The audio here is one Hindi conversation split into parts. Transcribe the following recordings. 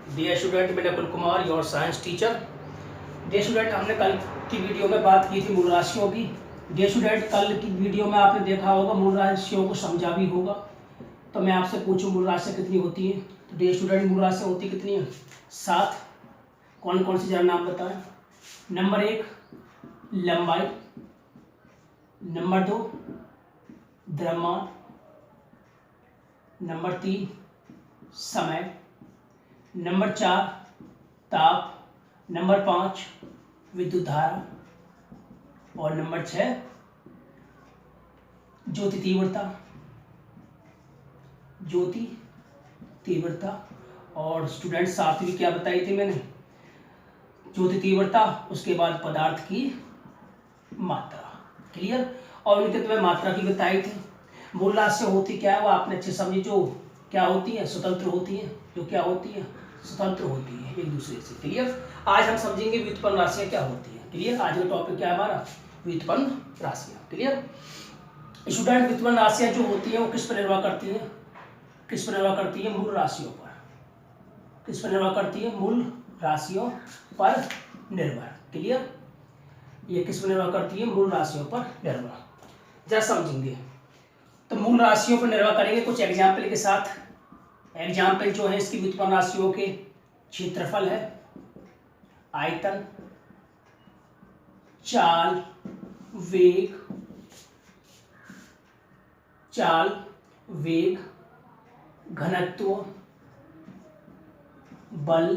डियर स्टूडेंट, मैं Nakul Kumar, your science teacher. Dear student, हमने कल की वीडियो में बात की थी मूल राशियों की। डियर स्टूडेंट, कल की वीडियो में आपने देखा होगा, मूल राशियों को समझा भी होगा। तो मैं आपसे पूछूं मूल राशियाँ कितनी होती हैं? तो डियर स्टूडेंट, मूल राशियाँ होती कितनी हैं? 7। कौन कौन सी जरा नाम बताएं। नंबर 1 लंबाई, नंबर 2 द्रव्यमान, नंबर 3 समय, नंबर 4 ताप, नंबर 5 विद्युत धारा और नंबर 6 ज्योति तीव्रता। ज्योति तीव्रता। और स्टूडेंट सातवीं क्या बताई थी मैंने? ज्योति तीव्रता, उसके बाद पदार्थ की मात्रा। क्लियर? और उनके तुम्हें मात्रा की बताई थी। मूल राशि होती क्या है वो आपने अच्छे समझी, जो क्या होती है स्वतंत्र होती है, जो क्या होती है स्वतंत्र होती है एक दूसरे से। क्लियर? आज हम समझेंगे व्युत्पन्न राशियां क्या होती है। क्लियर? आज का टॉपिक क्या है हमारा? व्युत्पन्न राशियां। क्लियर? स्टूडेंट, व्युत्पन्न राशियां जो होती हैं वो किस पर निर्भर करती हैं? किस पर निर्भर करती है? मूल राशियों पर। किस पर निर्भर करती है? मूल राशियों पर निर्भर। क्लियर? ये किस पर निर्भर करती है? मूल राशियों पर निर्भर। जरा समझेंगे। तो मूल राशियों पर निर्भर करेंगे कुछ एग्जाम्पल के साथ। एग्जाम्पल जो है इसकी व्युत्पन्न राशियों के क्षेत्रफल है, आयतन, चाल, वेग, घनत्व, बल,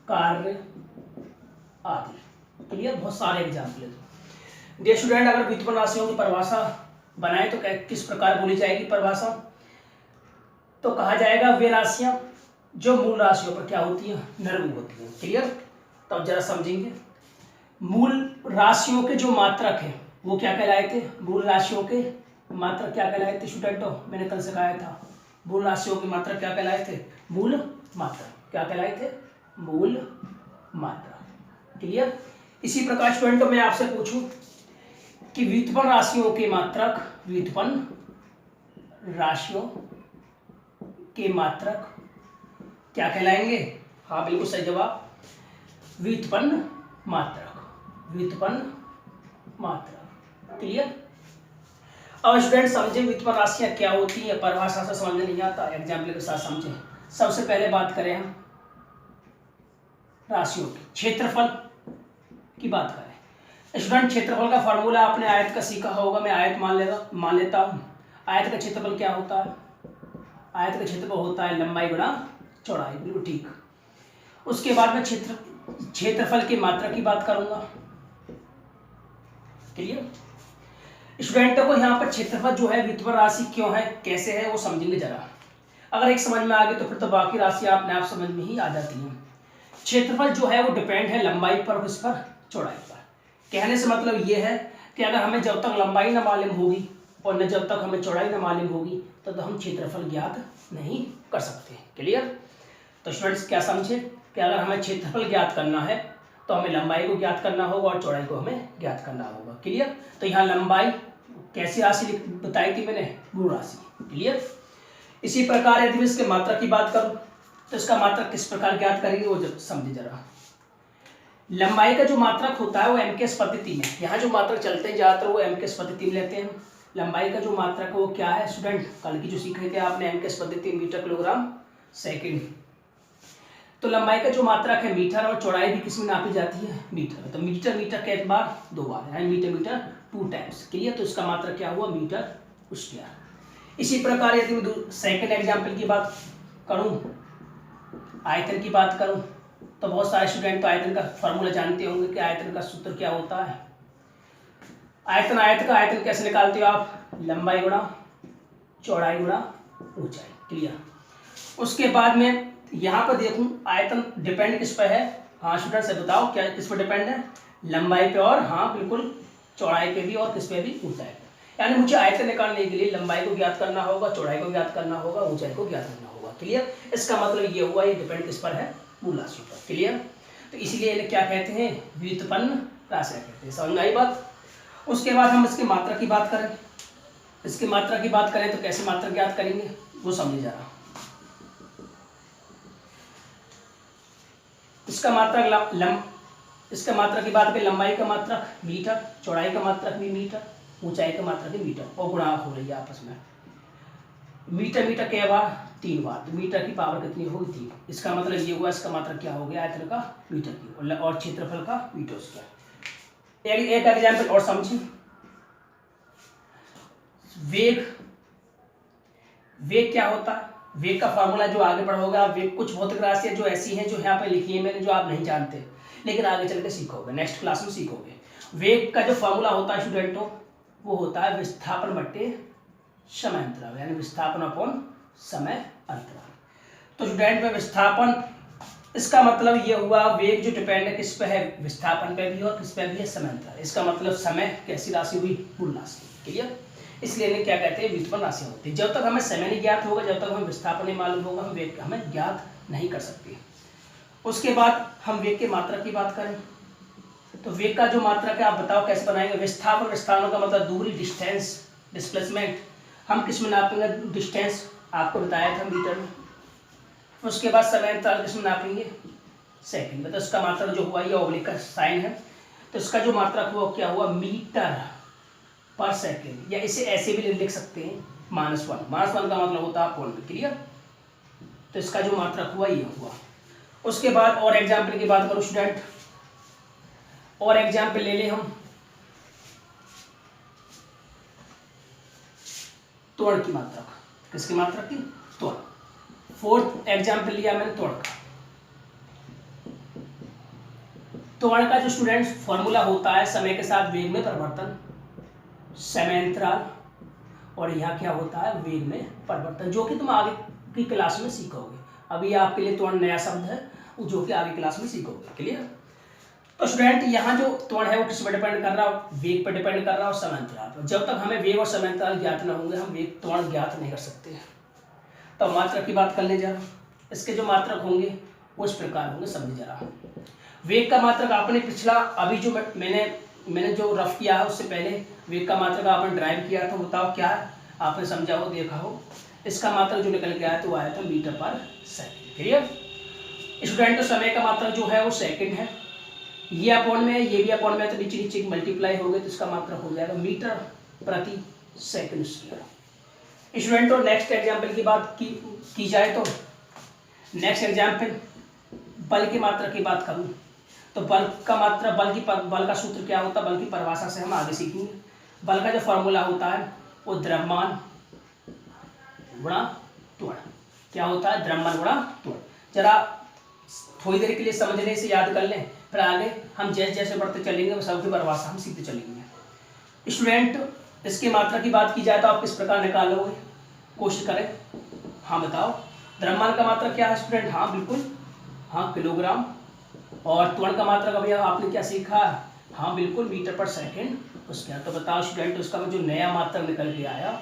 कार्य आदि। क्लियर? बहुत सारे एग्जाम्पल है। डियर स्टूडेंट, अगर व्युत्पन्न राशियों की परिभाषा बनाए तो किस प्रकार बोली जाएगी परिभाषा? तो कहा जाएगा वे राशियां जो मूल राशियों पर क्या होती हैं? निर्भर होती हैं। क्लियर? तो अब जरा समझेंगे। मूल राशियों के जो मात्रक हैं वो क्या कहलाए थे? मूल राशियों के मात्रक क्या कहलाए थे स्टूडेंटों? मैंने कल सिखाया था। मूल राशियों के मात्रक क्या कहलाए थे? मूल मात्रक। क्या कहलाए थे? मूल मात्रक। क्लियर? इसी प्रकार स्टूडेंटों मैं आपसे पूछूं कि व्युत्पन्न राशियों के मात्रक, व्युत्पन्न राशियों के मात्रक क्या कहलाएंगे? हाँ, बिल्कुल सही जवाब, व्युत्पन्न मात्रक। व्युत्पन्न मात्रक। क्लियर? अब स्टूडेंट समझे व्युत्पन्न राशियां क्या होती है। परिभाषा से समझ नहीं आता, एग्जाम्पल के साथ समझे। सबसे पहले बात करें हम राशियों की क्षेत्रफल की बात करें। स्टूडेंट, क्षेत्रफल का फॉर्मूला आपने आयत का सीखा होगा। मैं आयत मान लेता हूं। आयत का क्षेत्रफल क्या होता है? आयत का क्षेत्रफल होता है लंबाई गुणा चौड़ाई। बिल्कुल ठीक। उसके बाद में क्षेत्रफल की मात्रा की बात करूंगा। क्लियर? स्टूडेंटों को यहाँ पर क्षेत्रफल जो है व्युत्पन्न राशि क्यों है, कैसे है, वो समझेंगे जरा। अगर एक समझ में आ गई तो फिर तो बाकी राशियां अपने आप समझ में ही आ जाती हैं। क्षेत्रफल जो है वो डिपेंड है लंबाई पर, किस पर? चौड़ाई पर। कहने से मतलब ये है कि अगर हमें जब तक लंबाई न मालूम होगी और न जब तक हमें चौड़ाई न मालूम होगी तब तक हम क्षेत्रफल ज्ञात नहीं कर सकते। क्लियर? तो स्टूडेंट्स क्या समझे कि अगर हमें क्षेत्रफल ज्ञात करना है तो हमें लंबाई को ज्ञात करना होगा और चौड़ाई को हमें ज्ञात करना होगा। क्लियर? तो यहाँ लंबाई कैसी राशि बताई थी मैंने? मूल राशि। क्लियर? इसी प्रकार यदि इसके मात्रा की बात करूं तो इसका मात्रक किस प्रकार ज्ञात करेंगे वो जब समझे जरा। लंबाई का जो मात्रक होता है वो एमकेएस पद्धति में, यहाँ जो मात्रक चलते हैं ज्यादातर वो एमकेएस पद्धति में लेते हैं। लंबाई का जो मात्रक है वो क्या है स्टूडेंट? कल की जो सीख रहे थे आपने एमकेएस पद्धति, मीटर किलोग्राम सेकंड। तो लंबाई का जो मात्रक है मीटर और चौड़ाई भी किसमें नापी जाती है? मीटर। तो मीटर के बार 2 बार, यानी मीटर 2 टाइम्स। क्लियर? तो इसका मात्रक क्या हुआ? Metre square. इसी प्रकार यदि मैं सेकंड एग्जाम्पल की बात करूं, आयतन की बात करूं, तो बहुत सारे स्टूडेंट तो आयतन का फॉर्मूला जानते होंगे कि आयतन का सूत्र क्या होता है। आयतन कैसे निकालते हो आप? लंबाई गुणा चौड़ाई गुणा ऊंचाई। क्लियर? उसके बाद में यहाँ पर देखूं आयतन डिपेंड किस पर है? हाँ स्टूडेंट से बताओ क्या किस पर डिपेंड है? लंबाई पे और हाँ बिल्कुल चौड़ाई पे भी और किस पे भी? ऊंचाई पे। यानी मुझे आयतन निकालने के लिए लंबाई को ज्ञात करना होगा, चौड़ाई को ज्ञात करना होगा, ऊंचाई को ज्ञात करना होगा। क्लियर? इसका मतलब ये हुआ ये डिपेंड किस पर है? मूल राशि पर। क्लियर? तो इसीलिए इन्हें क्या कहते हैं? व्युत्पन्न राशियां कहते हैं। समझ में आई बात? उसके बाद हम इसकी मात्रा की बात करें। इसकी मात्रा की बात करें तो कैसे मात्रा ज्ञात करेंगे वो समझिए जरा। इसका मात्रक इसका मात्रक की बात करें, लंबाई का मात्रक मीटर, चौड़ाई का मात्रक भी मीटर, ऊंचाई का मात्रक भी मीटर, और गुणा हो रही है आपस में। मीटर मीटर क्या बार 3 बार, तो मीटर की पावर कितनी होगी 3। इसका मतलब ये हुआ, इसका मात्रक क्या हो गया आयतन का मीटर की, और क्षेत्रफल का मीटर स्क्वायर। एक एग्जाम्पल और समझिए। वेग क्या होता है? वेग का फॉर्मूला जो आगे पढ़ोगे आप, वेग कुछ भौतिक राशियां जो ऐसी हैं जो यहाँ पे लिखी है मैंने, जो आप नहीं जानते लेकिन आगे चल के सीखोगे, नेक्स्ट क्लास में सीखोगे। वेग का जो फॉर्मूला होता है स्टूडेंटों, वो होता है विस्थापन बट्टे समय अंतराल, यानी विस्थापन अपॉन समय अंतराल। तो स्टूडेंट में विस्थापन, इसका मतलब ये हुआ वेग जो डिपेंड है किस पे है, विस्थापन पे भी और किस पे भी है, समय अंतराल। इसका मतलब समय कैसी राशि हुई, मूल राशि। क्लियर? इसलिए इन्हें क्या कहते हैं, व्युत्पन्न राशियां होती है। जब तक हमें समय नहीं ज्ञात होगा, जब तक हमें विस्थापन नहीं मालूम होगा, हम वेग हमें ज्ञात नहीं कर सकते। उसके बाद हम वेग के मात्रक की बात करें, तो वेग का जो मात्रक है आप बताओ कैसे बनाएंगे। विस्थापन, विस्थापन का मतलब दूरी, डिस्टेंस, डिस्प्लेसमेंट। हम किस में नापेंगे, डिस्टेंस आपको बताया था मीटर में। उसके बाद समय अंतराल किस में नापेंगे, सेकंड में। तो इसका मात्रक जो हुआ, ये ऑब्लिक का साइन है, तो इसका जो मात्रक हुआ क्या हुआ, मीटर पर सेकेंड, या इसे ऐसे भी लिख सकते हैं -1। -1 का मतलब होता है पॉइंट। क्लियर? तो इसका जो मात्रक हुआ ये हुआ। उसके बाद और एग्जाम्पल की बात करो स्टूडेंट, और एग्जाम्पल ले ले हम त्वरण की मात्रक। किसकी मात्रक की, त्वरण। 4th एग्जाम्पल लिया मैंने त्वरण का। त्वरण का जो स्टूडेंट फॉर्मूला होता है, समय के साथ वेग में परिवर्तन, समय अंतराल, और यहाँ क्या होता है, वेग में परिवर्तन, जो कि तुम आगे की क्लास में सीखोगे। अभी आपके लिए त्वरण नया शब्द है, जो कि आगे क्लास में सीखोगे। क्लियर? तो स्टूडेंट यहाँ जो त्वरण है वो किस पर डिपेंड कर रहा है, वेग पर डिपेंड कर रहा है और समय अंतराल पर। जब तक हमें वेग और समय अंतराल ज्ञात न होंगे, हम वेग त्वरण ज्ञात नहीं कर सकते। तो मात्रक की बात कर ले जरा। इसके जो मात्रक होंगे वो इस प्रकार होंगे, समझ जरा। वेग का मात्रक आपने पिछला, अभी जो मैंने जो रफ किया है उससे पहले वेग का मात्रक आपने ड्राइव किया था, बताओ क्या है, आपने समझा हो, देखा हो। इसका मात्रक जो निकल के आया तो वो आया था मीटर पर सेकंड। क्लियर? स्टूडेंट, समय का मात्रक जो है वो सेकंड है, ये अपॉन में है, ये भी अपॉन में है, तो नीचे नीचे मल्टीप्लाई हो गए, तो इसका मात्रक हो जाएगा मीटर प्रति सेकंड स्क्वायर। स्टूडेंट, और नेक्स्ट एग्जाम्पल की बात की जाए तो नेक्स्ट एग्जाम्पल बल की मात्रा की बात करूं तो बल का मात्रा, बल का सूत्र क्या होता है, बल की परिभाषा से हम आगे सीखेंगे। बल का जो फॉर्मूला होता है वो द्रव्यमान गुणा त्वरण। क्या होता है, द्रव्यमान गुणा त्वरण। जरा थोड़ी देर के लिए समझने से याद कर लें, फिर आगे हम जैसे जैसे बढ़ते चलेंगे वो सबकी परिभाषा हम सीखते चलेंगे। स्टूडेंट, इसकी मात्रा की बात की जाए तो आप किस प्रकार निकालोगे, कोशिश करें। हाँ बताओ, द्रव्यमान का मात्रा क्या है स्टूडेंट, हाँ बिल्कुल, हाँ किलोग्राम। और त्वरण का मात्रा का भैया आपने क्या सीखा, हाँ बिल्कुल, मीटर पर सेकंड उसके। तो बताओ स्टूडेंट, उसका जो नया मात्रा निकल के आया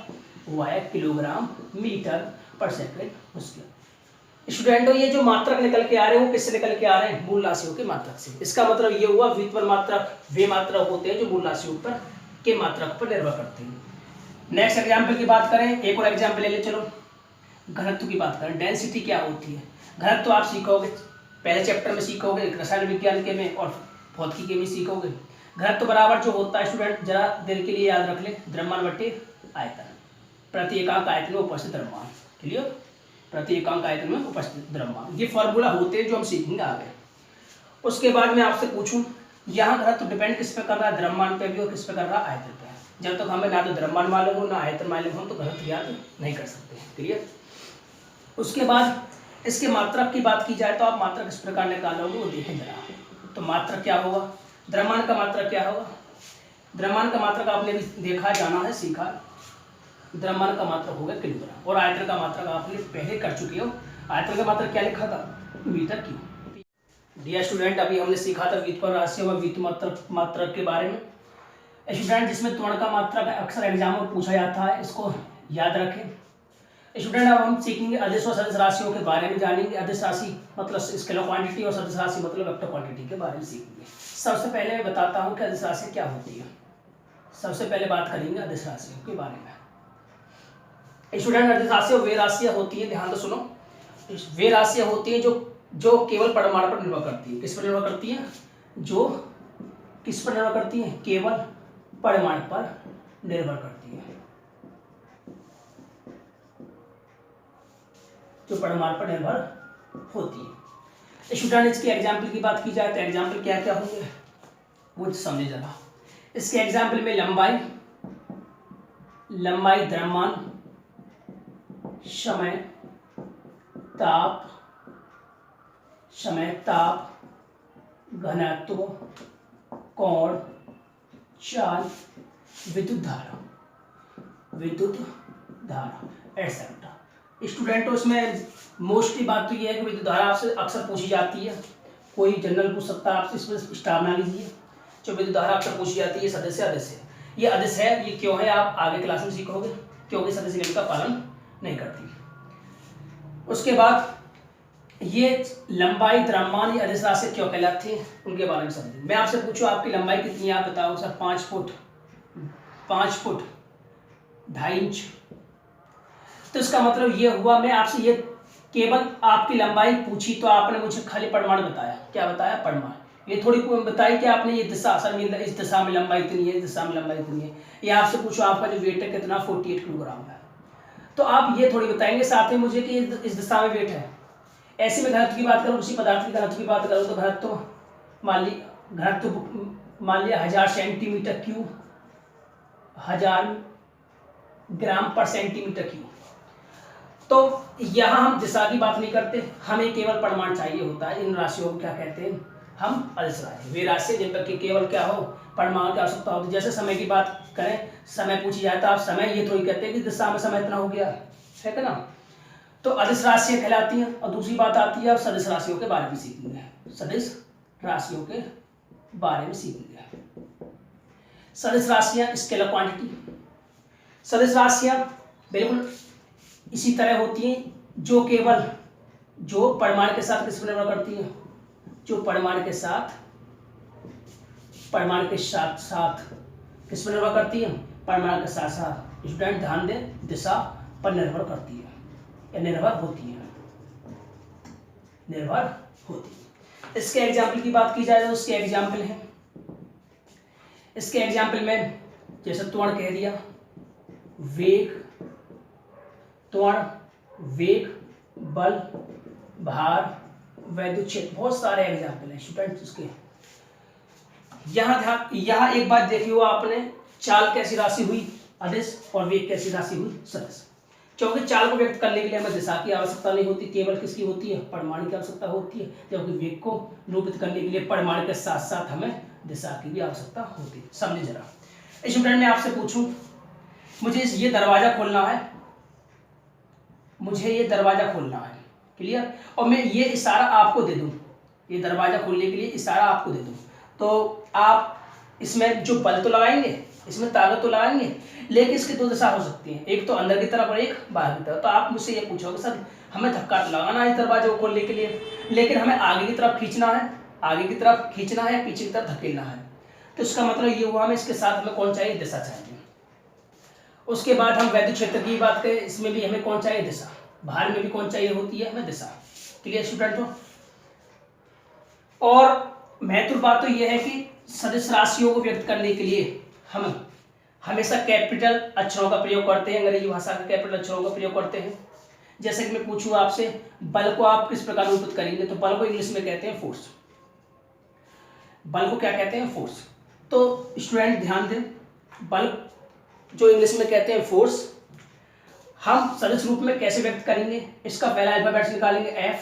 वो आया किलोग्राम मीटर पर सेकंड उसके। स्टूडेंटों, ये जो मात्रक निकल के आ रहे हैं वो किससे निकल के आ रहे हैं, मूल राशियों के मात्रक से। इसका मतलब ये हुआ व्युत्पन्न मात्रक वे मात्रक होते हैं जो मूल राशियों पर के मात्रक पर निर्भर करते हैं। नेक्स्ट एग्जाम्पल की बात करें, एक और एग्जाम्पल ले ले चलो। घनत्व की बात करें, डेंसिटी क्या होती है। घनत्व आप सीखोगे, पहले चैप्टर में सीखोगे, रसायन विज्ञान के में और भौतिकी के में सीखोगे। घनत्व बराबर जो होता है स्टूडेंट, जरा देर के लिए याद रख ले, द्रव्यमान बटे आयतन, प्रति एकांक आयतन में उपस्थित द्रव्यमान। क्लियर? प्रति एकांक आयतन में उपस्थित द्रव्यमान, ये फॉर्मूला होते हैं जो हम सीखेंगे आगे। उसके बाद मैं आपसे पूछूं, यहाँ घनत्व डिपेंड किस पे कर रहा है, द्रव्यमान पे भी और किस पे कर रहा है, आयतन पे। जब तक हमें ना तो द्रव्यमान मालूम हो ना आयतन मालूम हो तो घनत्व ज्ञात नहीं कर सकते। क्लियर? उसके बाद इसके मात्रक की बात की जाए तो आप मात्रक किस प्रकार निकालोगे वो देखें जरा। तो मात्रक क्या होगा, द्रव्यमान का मात्रक क्या होगा, द्रव्यमान का मात्रक आपने भी देखा, जाना है, सीखा। द्रव्यमान का मात्रक होगा किलोग्राम, और आयतन का मात्रक आपने पहले कर चुके हो। आयतन का मात्रक क्या लिखा था, मीटर क्यूब। डियर स्टूडेंट, अभी हमने सीखा था व्युत्पन्न राशियों व व्युत्पन्न मात्रक के बारे में। स्टूडेंट, जिसमें त्वरण का मात्रक अक्सर एग्जाम में पूछा जाता है, इसको याद रखें। स्टूडेंट, अब हम सीखेंगे अदिश और सदिश राशियों के बारे में जानेंगे। अदिश राशि मतलब स्केलर क्वांटिटी और सदिश राशि मतलब वेक्टर क्वांटिटी के बारे में सीखेंगे। सबसे पहले मैं बताता हूँ कि अदिश राशि क्या होती है। सबसे पहले बात करेंगे अदिश राशियों के बारे में। स्टूडेंट, अदिश राशियाँ वे राशियाँ होती हैं, ध्यान से सुनो, वे राशियाँ होती हैं जो जो केवल परिमाण पर निर्भर करती है। किस पर निर्भर करती है? जो किस पर निर्भर करती है? केवल परिमाण पर निर्भर करती है, जो परिमाण पर निर्भर होती है। स्टूडेंट इसके एग्जाम्पल की बात की जाए तो एग्जाम्पल क्या क्या होंगे वो समझे जरा। इसके एग्जाम्पल में लंबाई, द्रव्यमान, समय ताप, घनत्व, कोण, चाल, विद्युत धारा एटसेट्रा। स्टूडेंटों इसमें मोस्टली बात तो ये है कि विद्युत धारा आपसे अक्सर पूछी जाती है, कोई जनरल पूछ सकता है आपसे, इसमें स्टार बना लीजिए। जो विद्युत धारा अक्सर पूछी जाती है सदिश है। ये अदिश है, ये क्यों है आप आगे क्लास में सीखोगे, क्योंकि सदिश नियम का पालन नहीं करती। उसके बाद ये लंबाई, द्रव्यमान, ये अदिश राशि क्यों कहलाती है उनके बारे में समझें। मैं आपसे पूछूं आपकी लंबाई कितनी है, आप बताओ सर। 5 foot 2.5 inch. तो इसका मतलब ये हुआ, मैं आपसे ये केवल आपकी लंबाई पूछी तो आपने मुझे खाली परिमाण बताया। क्या बताया? परिमाण। ये थोड़ी बताई कि आपने ये दिशा, सर इस दिशा में लंबाई इतनी है, इस दिशा में लंबाई इतनी है। ये आपसे पूछो आपका जो वेट है कितना, 48 किलोग्राम है, तो आप ये थोड़ी बताएंगे साथ में मुझे कि इस दिशा में वेट है। ऐसे में घनत्व की बात करूँ, उसी पदार्थ की घनत्व की बात करूँ तो घनत्व मान लिया 1000 सेंटीमीटर क्यूब, 1000 ग्राम पर सेंटीमीटर क्यूब। तो यहाँ हम दिशा की बात नहीं करते, हमें केवल परिमाण चाहिए होता है। इन राशियों को क्या कहते हैं? हम अदिश राशि। वे राशि जिन पर केवल क्या हो, परिमाण की आवश्यकता होती है। जैसे समय की बात करें, समय पूछी जाए तो आप समय ये थोड़ी कहते हैं कि दिशा में समय इतना हो गया है ना। तो अदिश राशियां कहलाती हैं। और दूसरी बात आती है, अब सदिश राशियों के बारे में सीखेंगे। सदिश राशियों के बारे में सीखेंगे। सदिश राशियां स्केलर क्वांटिटी। सदिश राशियां बिल्कुल इसी तरह होती हैं, जो परिमाण के साथ किस पर निर्भर करती है? जो परिमाण के साथ किस पर निर्भर करती है? परिमाण के साथ साथ। स्टूडेंट ध्यान दें, दिशा पर निर्भर करती है या निर्भर होती है। इसके एग्जाम्पल की बात की जाए तो इसके एग्जाम्पल हैं। इसके एग्जाम्पल में जैसे त्वरण कह दिया, वेग, बल, भार, वैद्युत क्षेत्र, बहुत सारे एग्जाम्पल हैं स्टूडेंट्स इसके। यहाँ एक बात देखी हो आपने, चाल कैसी राशि हुई? अदिश। और वेग कैसी राशि हुई? सदिश। क्योंकि चाल को व्यक्त करने के लिए हमें दिशा की आवश्यकता नहीं होती, केवल किसकी होती है? परिमाण की आवश्यकता होती है। जबकि वेग को निरूपित करने के लिए परिमाण के साथ साथ हमें दिशा की भी आवश्यकता होती है। समझे जरा। स्टूडेंट मैं आपसे पूछूं, मुझे ये दरवाजा खोलना है, क्लियर, और मैं ये इशारा आपको दे दूं, ये दरवाजा खोलने के लिए इशारा आपको दे दूं, तो आप इसमें जो बल तो लगाएंगे, इसमें ताकत तो लगाएंगे, लेकिन इसकी दो दिशा हो सकती है, एक तो अंदर की तरफ और एक बाहर की तरफ। तो आप मुझसे ये पूछोगे सर हमें धक्का लगाना है इस दरवाजे को खोलने के लिए, लेकिन हमें आगे की तरफ खींचना है, पीछे की तरफ धकेलना है। तो इसका मतलब ये हुआ, हमें इसके साथ हमें कौन चाहिए? दिशा चाहिए। उसके बाद हम वैद्युत क्षेत्र की बात करें, इसमें भी हमें कौन चाहिए? दिशा। भार में भी कौन चाहिए होती है? हमें दिशा। Clear student? और महत्वपूर्ण बात तो यह है कि सदिश राशियों को व्यक्त करने के लिए हम हमेशा कैपिटल अक्षरों का प्रयोग करते हैं, अंग्रेजी भाषा के कैपिटल अक्षरों का प्रयोग करते हैं। जैसे कि मैं पूछूं आपसे, बल को आप किस प्रकार निरूपित करेंगे? तो बल को इंग्लिश में कहते हैं फोर्स। बल को क्या कहते हैं? फोर्स। तो स्टूडेंट ध्यान दें, बल जो इंग्लिश में कहते हैं फोर्स, हम सदिश रूप में कैसे व्यक्त करेंगे? इसका पहला अल्फाबेट्स निकालेंगे F,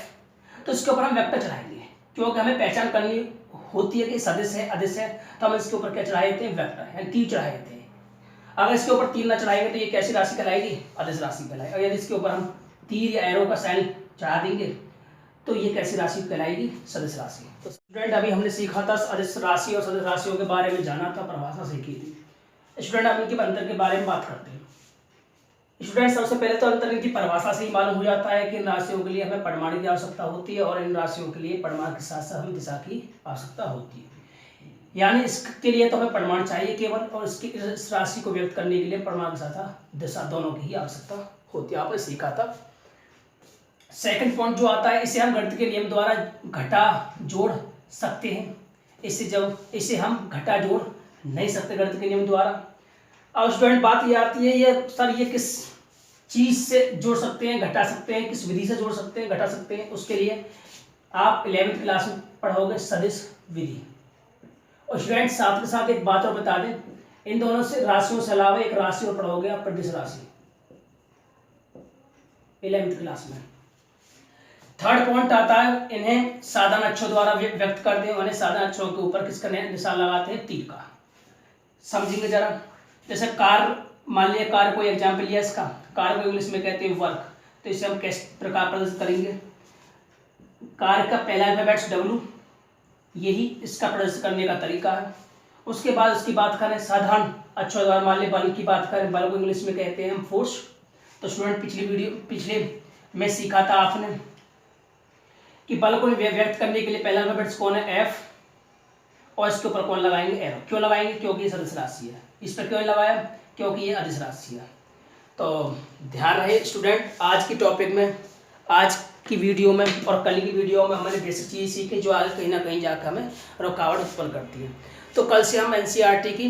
तो इसके ऊपर हम वेक्टर चढ़ाएंगे, क्योंकि हमें पहचान करनी होती है कि सदिश है अदिश है, तो हम इसके ऊपर क्या चढ़ाए देते हैं? वेक्टर, यानी तीर चढ़ाए देते हैं। अगर इसके ऊपर तीर ना चढ़ाएंगे तो ये कैसी राशि कहलाएगी? अदिश राशि कहलाएगी। और यदि इसके ऊपर हम तीर या एरो का साइन चढ़ा देंगे तो ये कैसी राशि कहलाएगी? सदिश राशि। तो स्टूडेंट अभी हमने सीखा था अदिश राशि और सदिश राशियों के बारे में जाना था, परिभाषा सीखी थी। स्टूडेंट अब इनके अंतर के बारे में बात करते हैं। स्टूडेंट सबसे पहले तो अंतर इनकी परिभाषा से ही मालूम हो जाता है कि इन राशियों के लिए हमें परिमाण की आवश्यकता होती है और इन राशियों के लिए परिमाण के साथ साथ हमें दिशा की आवश्यकता होती है। यानी इसके लिए तो हमें परिमाण चाहिए केवल, और इस राशि को व्यक्त करने के लिए परिमाण के साथ दिशा दोनों की ही आवश्यकता होती है। आपने सीखा था सेकंड पॉइंट जो आता है, इसे हम गणित के नियम द्वारा घटा जोड़ सकते हैं। इसे हम घटा जोड़ नहीं सकते गणित के नियम द्वारा। अब स्टूडेंट बात ये आती है, ये सर ये किस चीज से जोड़ सकते हैं, घटा सकते हैं, किस विधि से जोड़ सकते हैं, घटा सकते हैं? उसके लिए आप 11वीं क्लास में पढ़ोगे सदिश विधि। और स्टूडेंट साथ के साथ एक बात और बता दें, इन दोनों से राशियों से अलावा एक राशि और पढ़ोगे आप, प्रदिश राशि, 11वीं क्लास में। थर्ड पॉइंट आता है, इन्हें साधारण अक्षरों द्वारा व्यक्त करते हैं। उन्हें साधारण अक्षरों के ऊपर किसका निशान लगाते हैं? तीर का। समझेंगे जरा। जैसे कार, मान लिया कार कोई एग्जाम्पल लिया इसका, कार को इंग्लिश में कहते हैं वर्क, तो इसे हम किस प्रकार प्रदर्शित करेंगे? कार का पहला अल्फाबेट्स W, यही इसका प्रदर्शित करने का तरीका है। उसके बाद इसकी बात करें साधारण अक्षरों द्वारा, मान लिया बल की बात करें, बल को इंग्लिश में कहते हैं हम फोर्स। तो स्टूडेंट पिछले में सीखा था आपने कि बल को व्यक्त करने के लिए पहला अल्फाबेट्स कौन है? F, और इसके ऊपर कौन लगाएंगे? एरो। क्यों लगाएंगे? क्योंकि ये सदिश राशि है। इस पर क्यों लगाया? क्योंकि ये अदिश राशि है। तो ध्यान रहे स्टूडेंट, आज की टॉपिक में, आज की वीडियो में और कल की वीडियो में हमने बेसिक चीज़ सीखी जो आज कहीं ना कहीं जाकर हमें रुकावट उत्पन्न करती है। तो कल से हम NCERT की